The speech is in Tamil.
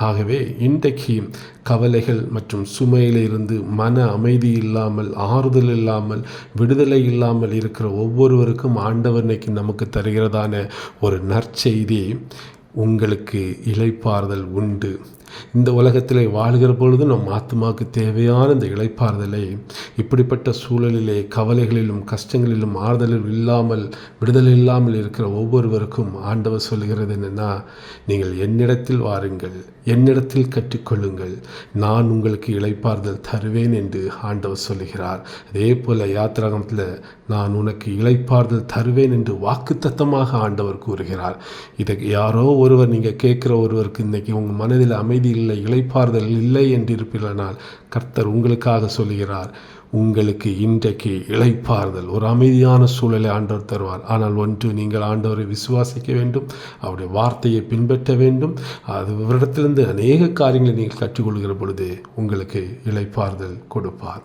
ஆகவே இன்றைக்கு கவலைகள் மற்றும் சுமையிலிருந்து மன அமைதி இல்லாமல், ஆறுதல் இல்லாமல், விடுதலை இல்லாமல் இருக்கிற ஒவ்வொருவருக்கும் ஆண்டவர் இன்னைக்கு நமக்கு தருகிறதான ஒரு நற்செய்தி, உங்களுக்கு இளைப்பாறுதல் உண்டு. இந்த உலகத்திலே வாழ்கிற பொழுது நம் ஆத்மாவுக்கு தேவையான இந்த இளைப்பாறுதலை இப்படிப்பட்ட சூழலிலே கவலைகளிலும் கஷ்டங்களிலும் ஆறுதலில் இல்லாமல், விடுதலை இல்லாமல் இருக்கிற ஒவ்வொருவருக்கும் ஆண்டவர் சொல்கிறது என்னென்னா, நீங்கள் என்னிடத்தில் வாருங்கள், என்னிடத்தில் கற்றுக்கொள்ளுங்கள், நான் உங்களுக்கு இளைப்பாறுதல் தருவேன் என்று ஆண்டவர் சொல்லுகிறார். அதே போல் யாத்திராகமத்தில் நான் உனக்கு இளைப்பாறுதல் தருவேன் என்று வாக்குத்தத்தமாக ஆண்டவர் கூறுகிறார். இதை யாரோ ஒருவர், நீங்கள் கேட்குற ஒருவருக்கு இன்றைக்கி உங்கள் மனதில் அமைதி இல்லை, இளைப்பாறுதல் இல்லை என்று இருப்பீர்களானால் கர்த்தர் உங்களுக்காக சொல்லுகிறார், உங்களுக்கு இன்றைக்கு இளைப்பாறுதல், ஒரு அமைதியான சூழலை ஆண்டவர் தருவார். ஆனால் ஒன்று, நீங்கள் ஆண்டவரை விசுவாசிக்க வேண்டும், அவருடைய வார்த்தையை பின்பற்ற வேண்டும். அது விவரத்திலிருந்து அநேக காரியங்களை நீங்கள் கற்றுக்கொள்கிற பொழுது உங்களுக்கு இளைப்பாறுதல் கொடுப்பார்.